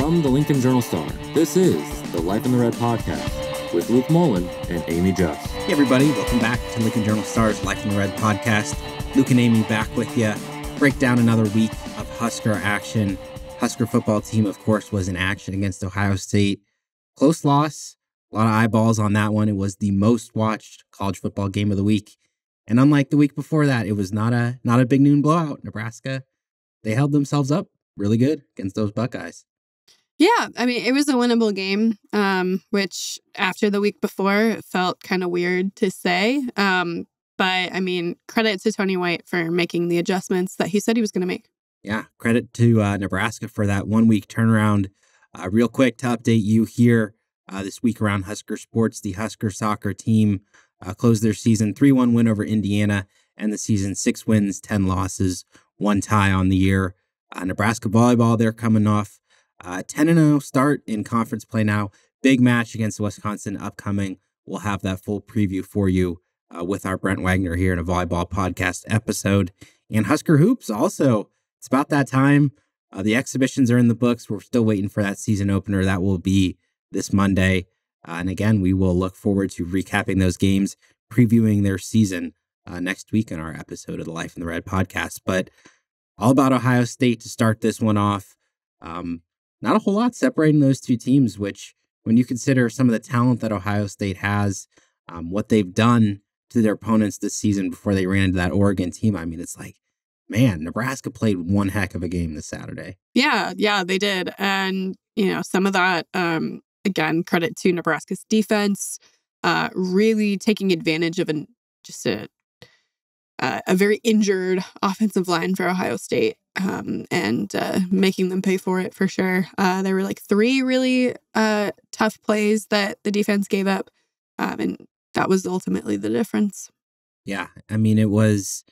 From the Lincoln Journal-Star, this is the Life in the Red podcast with Luke Mullen and Amy Just. Hey everybody, welcome back to Lincoln Journal-Star's Life in the Red podcast. Luke and Amy back with you. Break down another week of Husker action. Husker football team, of course, was in action against Ohio State. Close loss, a lot of eyeballs on that one. It was the most watched college football game of the week. And unlike the week before that, it was not a big noon blowout. Nebraska, they held themselves up really good against those Buckeyes. Yeah, I mean, it was a winnable game, which after the week before, it felt kind of weird to say. But, I mean, credit to Tony White for making the adjustments that he said he was going to make. Yeah, credit to Nebraska for that 1 week turnaround. Real quick to update you here, this week around Husker sports, the Husker soccer team closed their season 3-1 win over Indiana, and the season 6 wins, 10 losses, 1 tie on the year. Nebraska volleyball, they're coming off 10-0 start in conference play now. Big match against Wisconsin upcoming. We'll have that full preview for you with our Brent Wagner here in a volleyball podcast episode. And Husker hoops also, it's about that time. The exhibitions are in the books. We're still waiting for that season opener. That will be this Monday. And again, we will look forward to recapping those games, previewing their season next week in our episode of the Life in the Red podcast. But all about Ohio State to start this one off. Not a whole lot separating those two teams, which when you consider some of the talent that Ohio State has, what they've done to their opponents this season before they ran into that Oregon team, I mean, it's like, man, Nebraska played one heck of a game this Saturday. Yeah, they did. And, some of that, again, credit to Nebraska's defense, really taking advantage of a very injured offensive line for Ohio State and making them pay for it for sure. There were like 3 really tough plays that the defense gave up, and that was ultimately the difference. Yeah, I mean, it was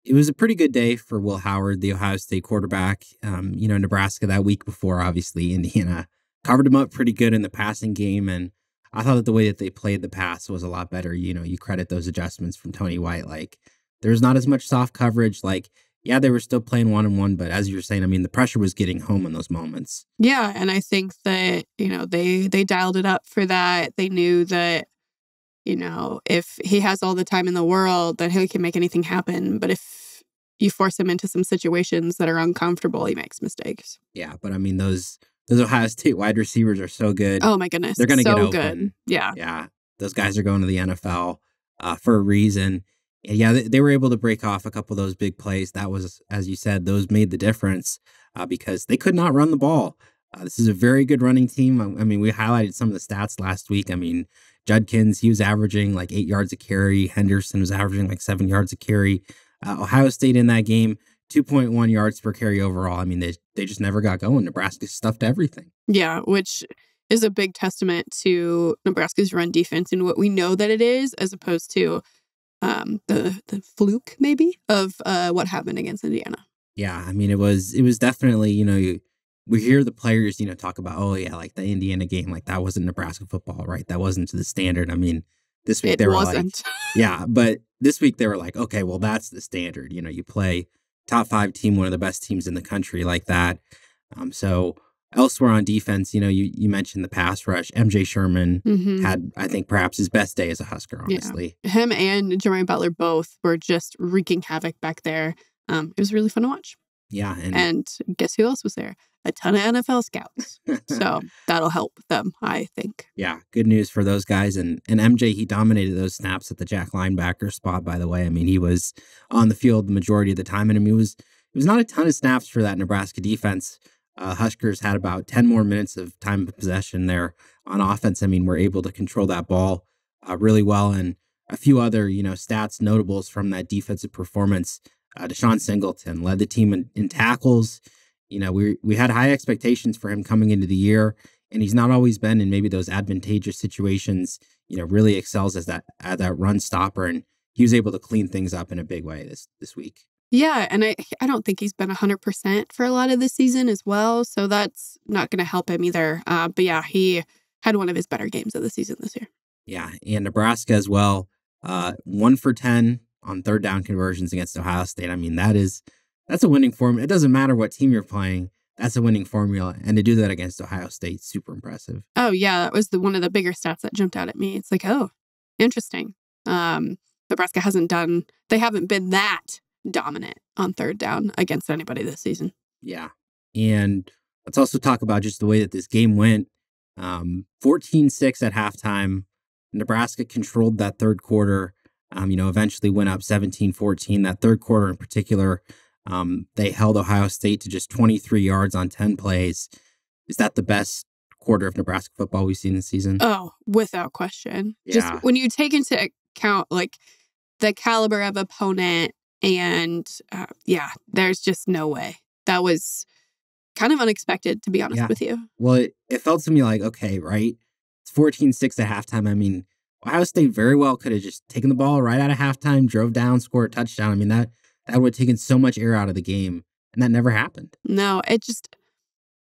a pretty good day for Will Howard, the Ohio State quarterback. Nebraska that week before, obviously, Indiana covered him up pretty good in the passing game, and I thought that the way that they played the pass was a lot better. You credit those adjustments from Tony White. Like, there's not as much soft coverage. Like, yeah, they were still playing 1-on-1, but as you're saying, I mean, the pressure was getting home in those moments. Yeah, and I think that, they dialed it up for that. They knew that, if he has all the time in the world, then he can make anything happen. But if you force him into some situations that are uncomfortable, he makes mistakes. Yeah, but I mean, those Ohio State wide receivers are so good. Oh, my goodness. They're going to get open. Good. Yeah. Yeah, those guys are going to the NFL for a reason. Yeah, they were able to break off a couple of those big plays. That was, as you said, those made the difference because they could not run the ball. This is a very good running team. I mean, we highlighted some of the stats last week. I mean, Judkins, he was averaging like 8 yards a carry. Henderson was averaging like 7 yards a carry. Ohio State in that game, 2.1 yards per carry overall. I mean, they just never got going. Nebraska stuffed everything. Yeah, which is a big testament to Nebraska's run defense and what we know that it is, as opposed to the fluke maybe of what happened against Indiana. Yeah, I mean, it was definitely, we hear the players, talk about, oh yeah, like the Indiana game, like that wasn't Nebraska football, right? That wasn't to the standard. I mean, this week they were like, yeah, but this week they were like, okay, well, that's the standard. You play top 5 team, one of the best teams in the country like that. So elsewhere on defense, you mentioned the pass rush. MJ Sherman had, I think, perhaps his best day as a Husker, honestly. Yeah. Him and Jermaine Butler both were just wreaking havoc back there. It was really fun to watch. Yeah. And guess who else was there? A ton of NFL scouts. So that'll help them, I think. Yeah, good news for those guys. And MJ, he dominated those snaps at the jack linebacker spot, by the way. I mean, he was on the field the majority of the time. And I mean, it was not a ton of snaps for that Nebraska defense. Huskers had about 10 more minutes of time of possession there on offense. I mean, we're able to control that ball really well. And a few other, stats notables from that defensive performance. Deshaun Singleton led the team in tackles. We had high expectations for him coming into the year, and he's not always been in maybe those advantageous situations, really excels as that run stopper. And he was able to clean things up in a big way this week. Yeah, and I don't think he's been 100% for a lot of the season as well, so that's not going to help him either. But yeah, he had one of his better games of the season this year. Yeah, and Nebraska as well, 1 for 10 on third down conversions against Ohio State. I mean, that's a winning form. It doesn't matter what team you're playing. that's a winning formula. And to do that against Ohio State, super impressive. Oh, yeah. That was one of the bigger stats that jumped out at me. It's like, oh, interesting. Nebraska they haven't been that dominant on third down against anybody this season. Yeah. And let's also talk about just the way that this game went. 14-6 at halftime. Nebraska controlled that third quarter, eventually went up 17-14. That third quarter in particular, they held Ohio State to just 23 yards on 10 plays. Is that the best quarter of Nebraska football we've seen this season? Oh, without question. Yeah. Just when you take into account like the caliber of opponent and there's just no way. That was kind of unexpected, to be honest with you. Well, it felt to me like, okay, right? It's 14-6 at halftime. I mean, Ohio State very well could have just taken the ball right out of halftime, drove down, scored a touchdown. I mean, that would have taken so much air out of the game, and that never happened. No,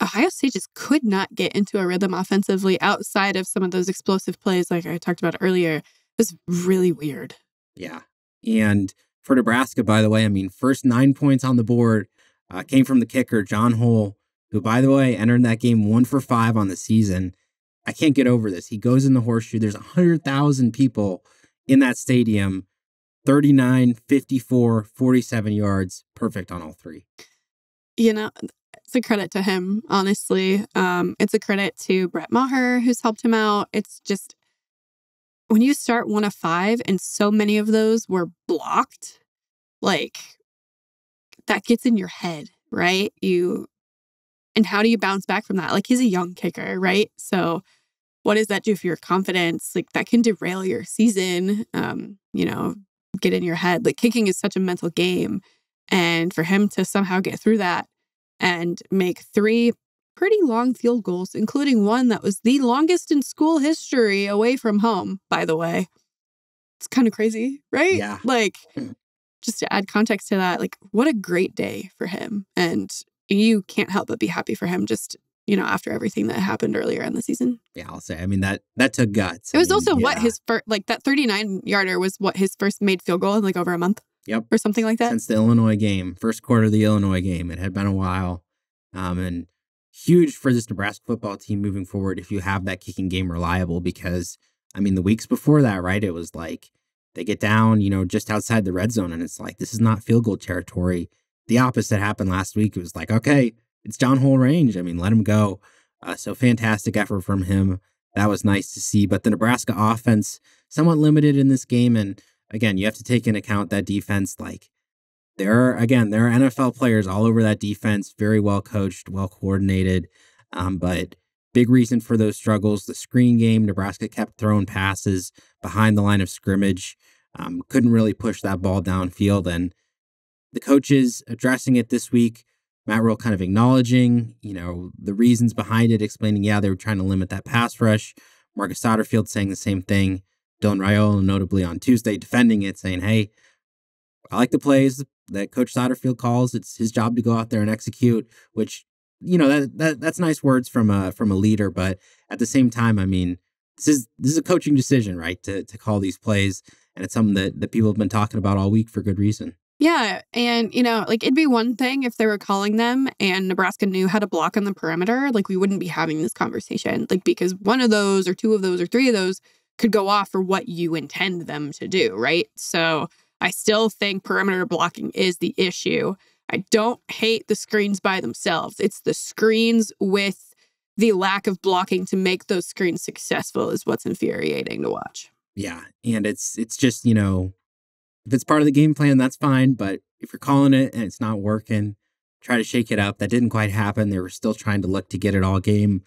Ohio State just could not get into a rhythm offensively outside of some of those explosive plays like I talked about earlier. It was really weird. Yeah. And for Nebraska, by the way, I mean, first 9 points on the board came from the kicker, John Hull, who, by the way, entered that game 1 for 5 on the season. I can't get over this. He goes in the horseshoe. There's 100,000 people in that stadium. 39, 54, 47 yards. Perfect on all three. It's a credit to him, honestly. It's a credit to Brett Maher, who's helped him out. It's just, when you start 1 of 5 and so many of those were blocked, like, that gets in your head, right? And how do you bounce back from that? Like, he's a young kicker, right? So what does that do for your confidence? Like, that can derail your season, get in your head. Like, kicking is such a mental game. And for him to somehow get through that and make 3 pretty long field goals, including one that was the longest in school history away from home, by the way. It's kind of crazy, right? Yeah. Like, just to add context to that, like, what a great day for him. And you can't help but be happy for him just, after everything that happened earlier in the season. Yeah, I'll say. I mean, that took guts. It was what his first, like, that 39-yarder was what his first made field goal in like over a month. Yep. Or something like that. Since the Illinois game, first quarter of the Illinois game. It had been a while. And huge for this Nebraska football team moving forward if you have that kicking game reliable, because, I mean, the weeks before that, right, it was like they get down, just outside the red zone, and it's like, this is not field goal territory. The opposite happened last week. It was like, okay, it's John Hull range. I mean, let him go. So fantastic effort from him. That was nice to see. But the Nebraska offense, somewhat limited in this game. And again, you have to take into account that defense. Like, there are NFL players all over that defense, very well coached, well coordinated. But big reason for those struggles, the screen game. Nebraska kept throwing passes behind the line of scrimmage. Couldn't really push that ball downfield. And the coaches addressing it this week, Matt Rule kind of acknowledging, the reasons behind it, explaining, they were trying to limit that pass rush. Marcus Satterfield saying the same thing. Dylan Raiola, notably on Tuesday, defending it, saying, hey, I like the plays that Coach Satterfield calls. It's his job to go out there and execute, which, that's nice words from a leader. But at the same time, I mean, this is a coaching decision, right, to call these plays. And it's something that people have been talking about all week for good reason. Yeah. And, like, it'd be one thing if they were calling them and Nebraska knew how to block on the perimeter. Like, we wouldn't be having this conversation. Like, because one of those or 2 of those or 3 of those could go off for what you intend them to do, right? So I still think perimeter blocking is the issue. I don't hate the screens by themselves. It's the screens with the lack of blocking to make those screens successful is what's infuriating to watch. Yeah. And it's just, if it's part of the game plan, that's fine. But if you're calling it and it's not working, try to shake it up. That didn't quite happen. They were still trying to look to get it all game.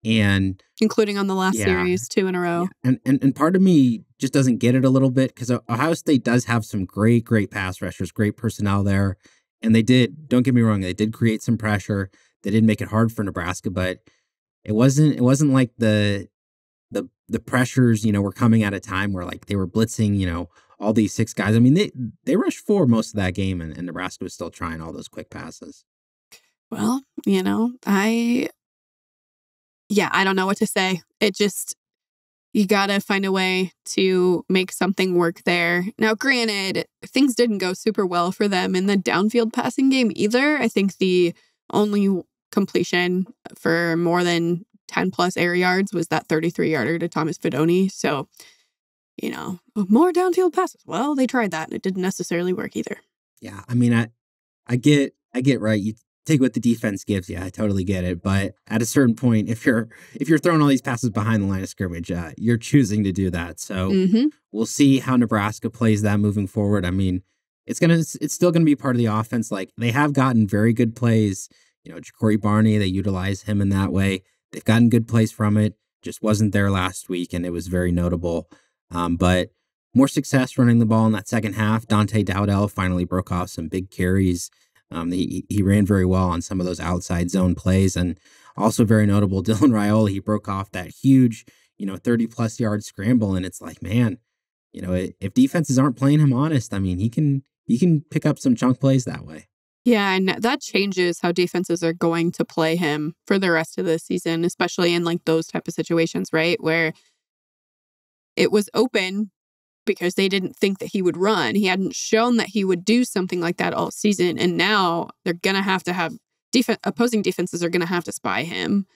And including on the last series, 2 in a row. Yeah. And part of me just doesn't get it a little bit, because Ohio State does have some great pass rushers, great personnel there. And they did, don't get me wrong, they did create some pressure. They did make it hard for Nebraska, but it wasn't like the pressures, were coming at a time where like they were blitzing, all these 6 guys. I mean, they rushed 4 most of that game, and Nebraska was still trying all those quick passes. Well, I don't know what to say. It just, you got to find a way to make something work there. Now, granted, things didn't go super well for them in the downfield passing game either. I think the only completion for more than 10 plus air yards was that 33-yarder to Thomas Fidone. So, more downfield passes. Well, they tried that and it didn't necessarily work either. Yeah, I mean, I get right. You take what the defense gives you. I totally get it. But at a certain point, if you're throwing all these passes behind the line of scrimmage, you're choosing to do that. So we'll see how Nebraska plays that moving forward. I mean, it's still gonna be part of the offense. Like, they have gotten very good plays. Ja'Cory Barney, they utilize him in that way. They've gotten good plays from it. Just wasn't there last week, and it was very notable. But more success running the ball in that second half. Dante Dowdell finally broke off some big carries. He ran very well on some of those outside zone plays, and also very notable, Dylan Raiola, he broke off that huge, 30-plus yard scramble, and it's like, man, if defenses aren't playing him honest, I mean, he can pick up some chunk plays that way. Yeah, and that changes how defenses are going to play him for the rest of the season, especially in like those type of situations, right? Where it was open because they didn't think that he would run. He hadn't shown that he would do something like that all season. And now they're going to have opposing defenses are going to have to spy him,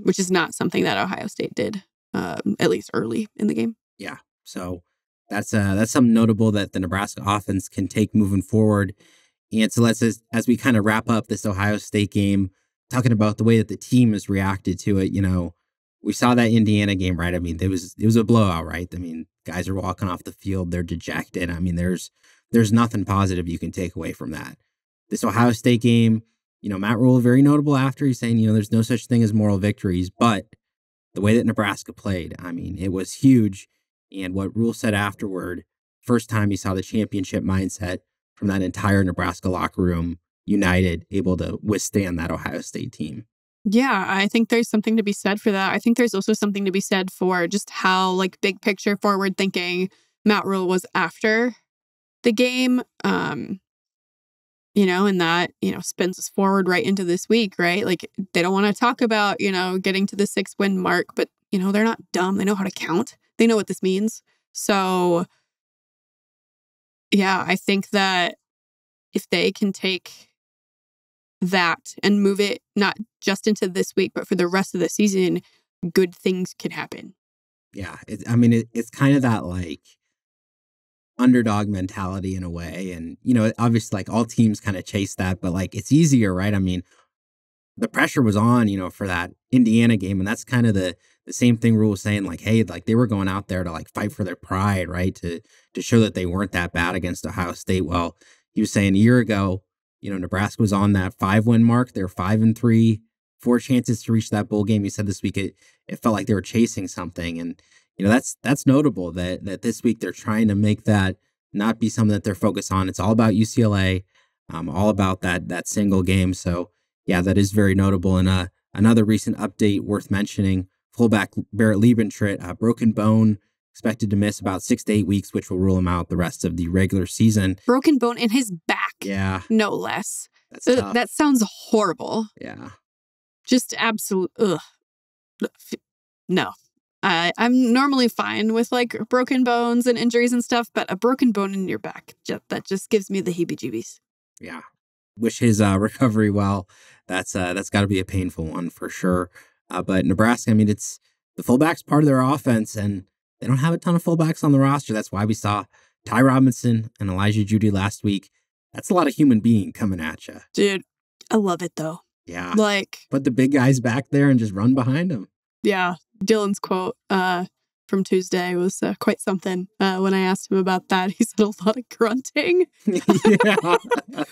which is not something that Ohio State did, at least early in the game. Yeah, so that's something notable that the Nebraska offense can take moving forward. And so as we kind of wrap up this Ohio State game, talking about the way that the team has reacted to it, we saw that Indiana game, right? I mean, it was a blowout, right? I mean, guys are walking off the field, they're dejected. I mean, there's nothing positive you can take away from that. This Ohio State game, Matt Rhule, very notable after, he's saying, there's no such thing as moral victories, but the way that Nebraska played, I mean, it was huge. And what Rhule said afterward, first time he saw the championship mindset from that entire Nebraska locker room, united, able to withstand that Ohio State team. Yeah, I think there's something to be said for that. I think there's also something to be said for just how like big picture forward thinking Matt Rhule was after the game. And that, spins us forward right into this week, right? Like, they don't want to talk about, getting to the 6-win mark, but, they're not dumb. They know how to count. They know what this means. So, yeah, I think that if they can take that and move it not just into this week, but for the rest of the season, good things can happen. Yeah, it's kind of that like underdog mentality in a way. And, obviously like all teams kind of chase that, but like it's easier, right? I mean, the pressure was on, for that Indiana game. And that's kind of the same thing Rhule was saying, like, hey, like they were going out there to like fight for their pride, right? To show that they weren't that bad against Ohio State. Well, he was saying a year ago, Nebraska was on that 5-win mark. They're 5-3, 4 chances to reach that bowl game. He said this week it felt like they were chasing something. And, that's notable that this week they're trying to make that not be something that they're focused on. It's all about UCLA, all about that single game. So, yeah, that is very notable. And another recent update worth mentioning, fullback Barrett Liebentritt, broken bone, expected to miss about 6 to 8 weeks, which will rule him out the rest of the regular season. Broken bone in his back. Yeah. No less. That's tough. That sounds horrible. Yeah. Just absolute. Ugh. No. I'm normally fine with like broken bones and injuries and stuff, but a broken bone in your back, that just gives me the heebie-jeebies. Yeah. Wish his recovery well. That's got to be a painful one for sure. But Nebraska, I mean, it's the fullback's part of their offense, and they don't have a ton of fullbacks on the roster. That's why we saw Ty Robinson and Elijah Judy last week. That's a lot of human being coming at you. Dude, I love it though. Yeah. Like, put the big guys back there and just run behind them. Yeah. Dylan's quote from Tuesday was quite something. When I asked him about that, he said a lot of grunting,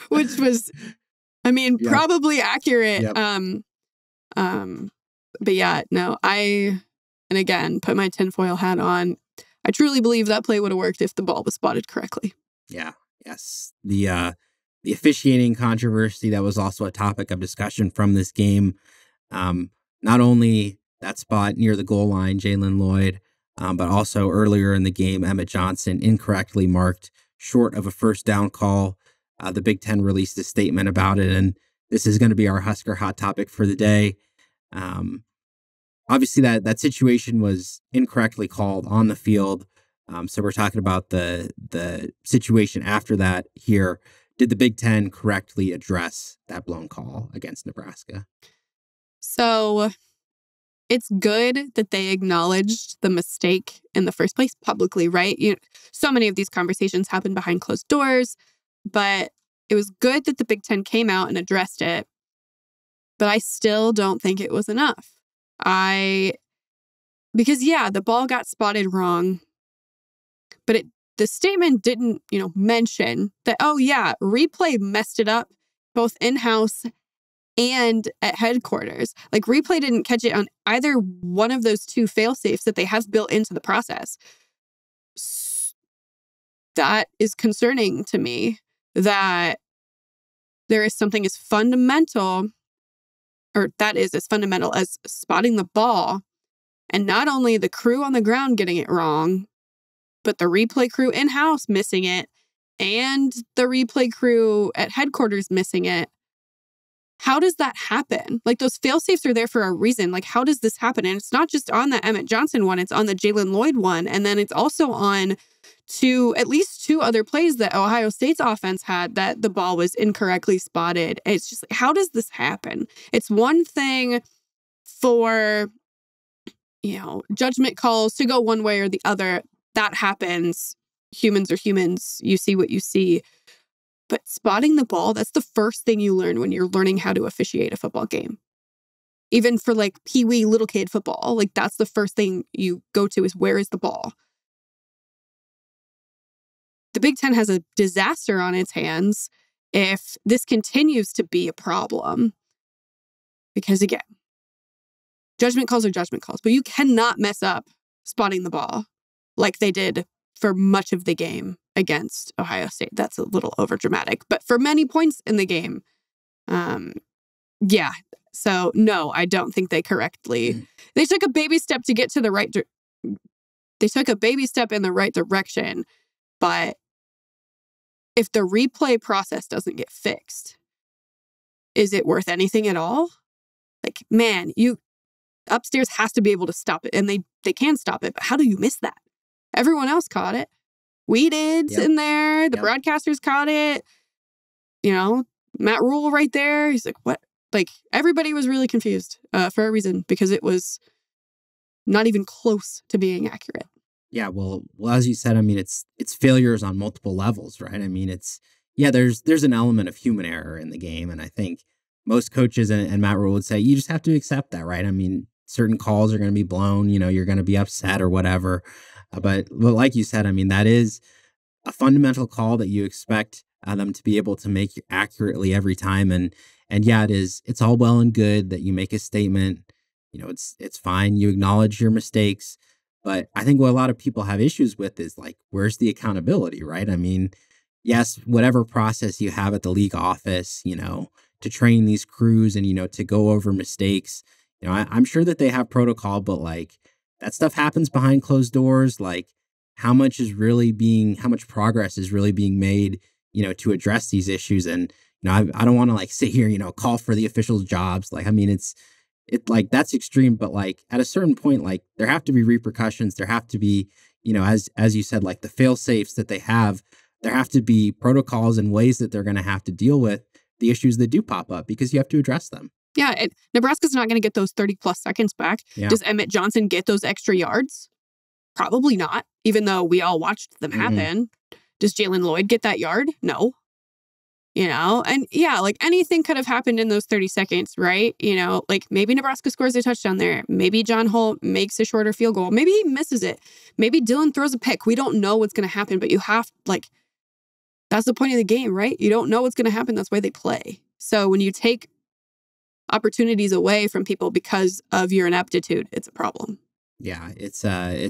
which was, probably accurate. Yep. But yeah, no, and again, put my tinfoil hat on. I truly believe that play would have worked if the ball was spotted correctly. Yeah. Yes. The officiating controversy, that was also a topic of discussion from this game. Not only that spot near the goal line, Jalen Lloyd, but also earlier in the game, Emmett Johnson incorrectly marked short of a first down call. The Big Ten released a statement about it, and this is going to be our Husker hot topic for the day. Obviously, that situation was incorrectly called on the field. So we're talking about the situation after that here. did the Big Ten correctly address that blown call against Nebraska? So it's good that they acknowledged the mistake in the first place publicly, right? So many of these conversations happen behind closed doors, but it was good that the Big Ten came out and addressed it. But I still don't think it was enough. Because the ball got spotted wrong, but the statement didn't, mention that, replay messed it up both in-house and at headquarters. Like, replay didn't catch it on either one of those two fail-safes that they have built into the process. That is concerning to me, that there is something as fundamental as spotting the ball, and not only the crew on the ground getting it wrong, but the replay crew in-house missing it, and the replay crew at headquarters missing it. How does that happen? Like, those fail-safes are there for a reason. Like, how does this happen? And it's not just on the Emmett Johnson one, it's on the Jalen Lloyd one, and then it's also on at least two other plays that Ohio State's offense had that the ball was incorrectly spotted. It's just, how does this happen? It's one thing for, judgment calls to go one way or the other. That happens. Humans are humans. You see what you see. But spotting the ball, that's the first thing you learn when you're learning how to officiate a football game. Even for like peewee little kid football, like that's the first thing you go to is, where is the ball? The Big Ten has a disaster on its hands if this continues to be a problem. Because again, judgment calls are judgment calls, but you cannot mess up spotting the ball like they did for much of the game against Ohio State. That's a little overdramatic, but for many points in the game, So no, I don't think they correctly. They took a baby step to get to the right. They took a baby step in the right direction, but if the replay process doesn't get fixed, is it worth anything at all? Like, man, upstairs has to be able to stop it, and they can stop it, but how do you miss that? Everyone else caught it. We did in there. The broadcasters caught it. Matt Rule right there. He's like, what? Like, everybody was really confused for a reason, because it was not even close to being accurate. Yeah, well, as you said, I mean, it's failures on multiple levels, right? I mean, there's an element of human error in the game, and I think most coaches and Matt Rule would say you just have to accept that, right? I mean, certain calls are going to be blown, you're going to be upset or whatever, but like you said, I mean, that is a fundamental call that you expect them to be able to make accurately every time, and it's all well and good that you make a statement, it's fine, you acknowledge your mistakes. But I think what a lot of people have issues with is, like, where's the accountability, right? I mean, yes, whatever process you have at the league office, to train these crews and, to go over mistakes, I'm sure that they have protocol, but like, that stuff happens behind closed doors. Like, how much progress is really being made, to address these issues? And, I don't want to like sit here, call for the officials' jobs. Like, I mean, it's like, that's extreme, but like at a certain point, like, there have to be repercussions. There have to be, as you said, like the fail safes that they have, there have to be protocols and ways that they're going to have to deal with the issues that do pop up, because you have to address them. Yeah. Nebraska's not going to get those 30 plus seconds back. Yeah. Does Emmett Johnson get those extra yards? Probably not, even though we all watched them happen. Does Jalen Lloyd get that yard? No. And like, anything could have happened in those 30 seconds, right? Like, maybe Nebraska scores a touchdown there. Maybe John Holt makes a shorter field goal. Maybe he misses it. Maybe Dylan throws a pick. We don't know what's going to happen, but that's the point of the game, right? You don't know what's going to happen. That's why they play. So when you take opportunities away from people because of your ineptitude, it's a problem. Yeah, it's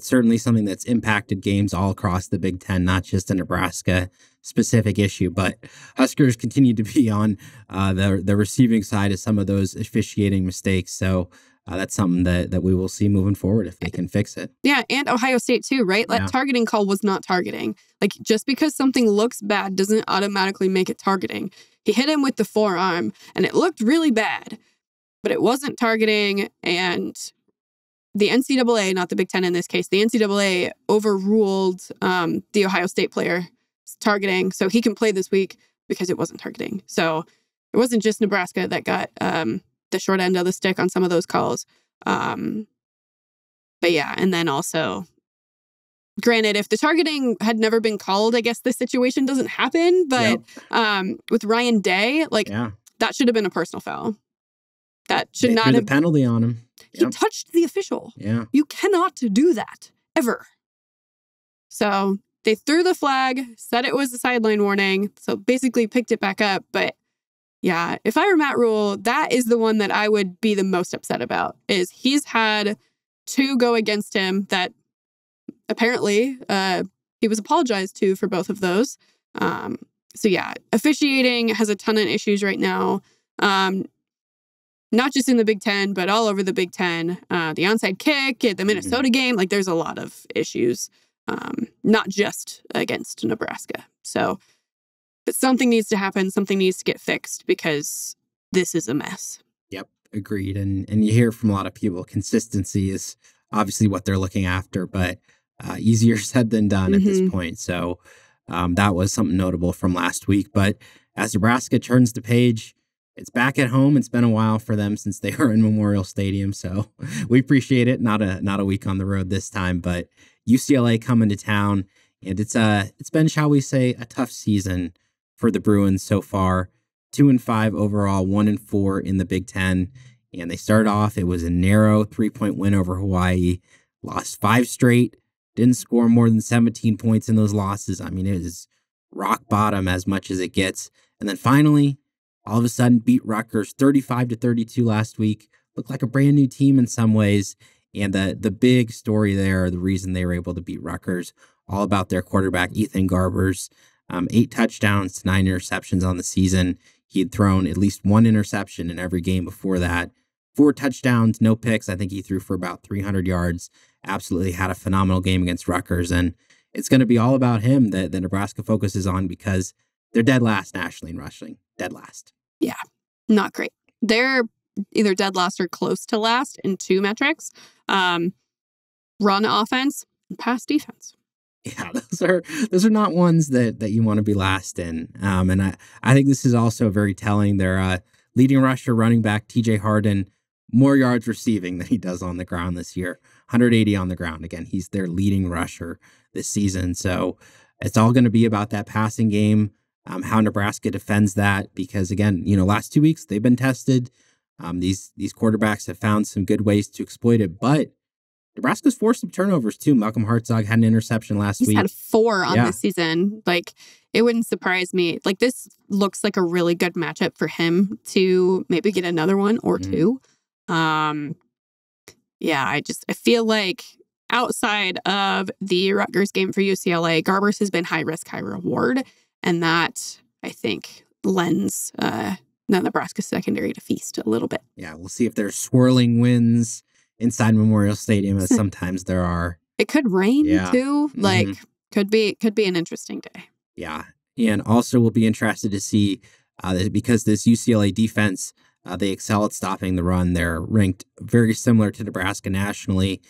certainly something that's impacted games all across the Big Ten, not just a Nebraska specific issue. But Huskers continue to be on the receiving side of some of those officiating mistakes. So that's something that we will see moving forward if they can fix it. Yeah, and Ohio State too, right? That targeting call was not targeting. Like, just because something looks bad doesn't automatically make it targeting. He hit him with the forearm, and it looked really bad, but it wasn't targeting, and the NCAA, not the Big Ten in this case, the NCAA overruled the Ohio State player targeting, so he can play this week. because it wasn't targeting. So it wasn't just Nebraska that got the short end of the stick on some of those calls. But yeah, and then also, granted, if the targeting had never been called, I guess this situation doesn't happen. But with Ryan Day, that should have been a personal foul. That should not have the penalty on him. He touched the official. Yeah. You cannot do that ever. So they threw the flag, said it was a sideline warning, so basically picked it back up. But yeah, if I were Matt Rule, that is the one that I would be the most upset about, is he's had 2 go against him that apparently he was apologized to for both of those. So yeah, officiating has a ton of issues right now. Not just in the Big Ten, but all over the Big Ten. The onside kick at the Minnesota game, like there's a lot of issues, not just against Nebraska. So but something needs to happen. Something needs to get fixed because this is a mess. Yep, agreed. And you hear from a lot of people, consistency is obviously what they're looking after, but easier said than done at this point. So that was something notable from last week. But as Nebraska turns the page, it's back at home. It's been a while for them since they were in Memorial Stadium, so we appreciate it. Not a week on the road this time, but UCLA coming to town, and it's been, shall we say, a tough season for the Bruins so far. 2-5 overall, 1-4 in the Big Ten, and they started off. It was a narrow 3-point win over Hawaii. Lost 5 straight. Didn't score more than 17 points in those losses. I mean, it is rock bottom as much as it gets, and then finally, all of a sudden, beat Rutgers 35-32 last week. Looked like a brand new team in some ways. And the big story there, the reason they were able to beat Rutgers, all about their quarterback, Ethan Garbers. 8 touchdowns to 9 interceptions on the season. He had thrown at least 1 interception in every game before that. 4 touchdowns, no picks. I think he threw for about 300 yards. Absolutely had a phenomenal game against Rutgers. And it's going to be all about him that Nebraska focuses on because they're dead last nationally in rushing. Dead last. Yeah, not great. They're either dead last or close to last in 2 metrics. Run offense and pass defense. Yeah, those are not ones that you want to be last in. And I think this is also very telling. Their leading rusher, running back, TJ Harden, more yards receiving than he does on the ground this year. 180 on the ground. Again, he's their leading rusher this season. So it's all going to be about that passing game. How Nebraska defends that, because again, last 2 weeks they've been tested. These quarterbacks have found some good ways to exploit it, but Nebraska's forced some turnovers too. Malcolm Hartzog had an interception last week. He's had 4 on this season. Like, it wouldn't surprise me. Like, this looks like a really good matchup for him to maybe get another one or 2. Yeah, I feel like outside of the Rutgers game for UCLA, Garbers has been high risk, high reward. And that, I think, lends the Nebraska secondary to feast a little bit. Yeah, we'll see if there's swirling winds inside Memorial Stadium, as sometimes there are. It could rain, too. Like, could be an interesting day. Yeah, and also we'll be interested to see, because this UCLA defense, they excel at stopping the run. They're ranked very similar to Nebraska nationally.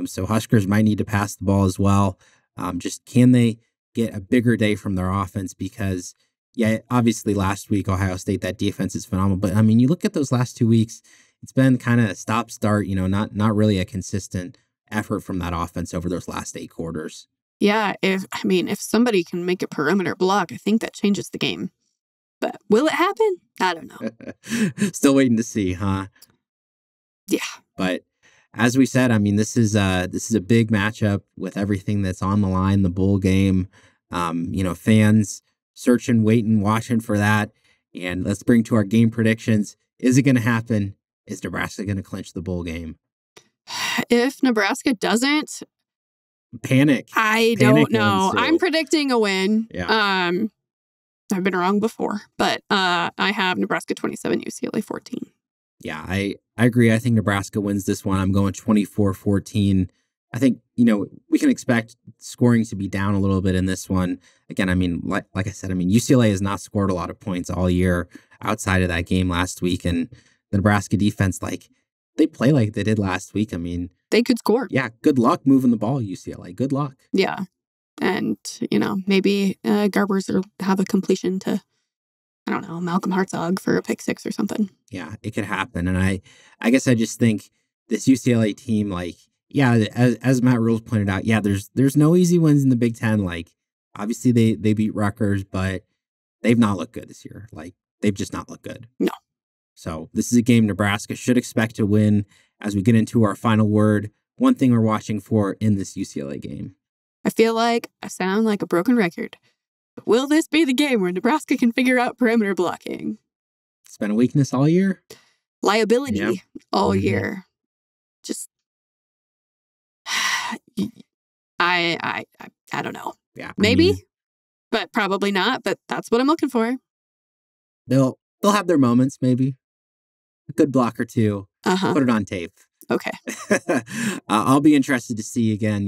So Huskers might need to pass the ball as well. Just can they get a bigger day from their offense? Because, yeah, obviously last week, Ohio State, that defense is phenomenal. But, I mean, you look at those last 2 weeks, it's been kind of stop-start, not really a consistent effort from that offense over those last 8 quarters. Yeah, if somebody can make a perimeter block, I think that changes the game. But will it happen? I don't know. Still waiting to see, huh? Yeah. But as we said, I mean, this is a big matchup with everything that's on the line, the bowl game. Fans searching, waiting, watching for that. And let's bring to our game predictions. Is it going to happen? Is Nebraska going to clinch the bowl game? If Nebraska doesn't, panic. I don't know. I'm predicting a win. Yeah. I've been wrong before, but I have Nebraska 27, UCLA 14. Yeah, I agree. I think Nebraska wins this one. I'm going 24-14. I think, we can expect scoring to be down a little bit in this one. Again, I mean, like I said, UCLA has not scored a lot of points all year outside of that game last week. And the Nebraska defense, they play like they did last week. I mean, they could score. Yeah, good luck moving the ball, UCLA. Good luck. Yeah. And, maybe Garbers will have a completion to I don't know, Malcolm Hartzog for a pick six or something. Yeah, it could happen. And I guess I just think this UCLA team, like, yeah, as Matt Rules pointed out, yeah, there's no easy wins in the Big Ten. Like, obviously they beat Rutgers, but they've not looked good this year. Like, they've just not looked good. No. So this is a game Nebraska should expect to win. As we get into our final word, one thing we're watching for in this UCLA game. I feel like I sound like a broken record. But will this be the game where Nebraska can figure out perimeter blocking? It's been a weakness all year. Liability all year. Just, I don't know. Yeah, maybe, but probably not. But that's what I'm looking for. They'll have their moments, maybe. A good block or two. Put it on tape. Okay. I'll be interested to see again,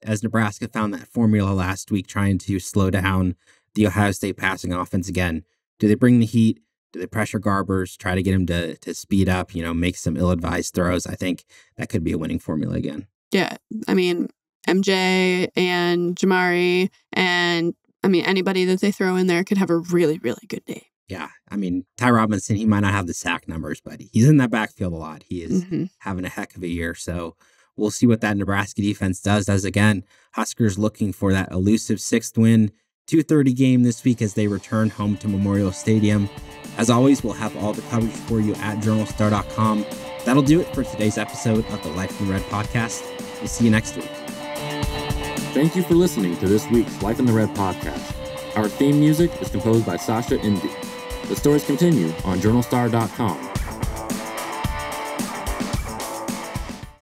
as Nebraska found that formula last week, trying to slow down the Ohio State passing offense again. Do they bring the heat? Do they pressure Garbers, try to get him to speed up, make some ill-advised throws? I think that could be a winning formula again. Yeah. I mean, MJ and Jamari and, anybody that they throw in there could have a really, really good day. Yeah. Ty Robinson, he might not have the sack numbers, but he's in that backfield a lot. He is having a heck of a year. So we'll see what that Nebraska defense does. As again, Huskers looking for that elusive 6th win, 2:30 game this week as they return home to Memorial Stadium. As always, we'll have all the coverage for you at journalstar.com. That'll do it for today's episode of the Life in the Red podcast. We'll see you next week. Thank you for listening to this week's Life in the Red podcast. Our theme music is composed by Sasha Indy. The stories continue on journalstar.com.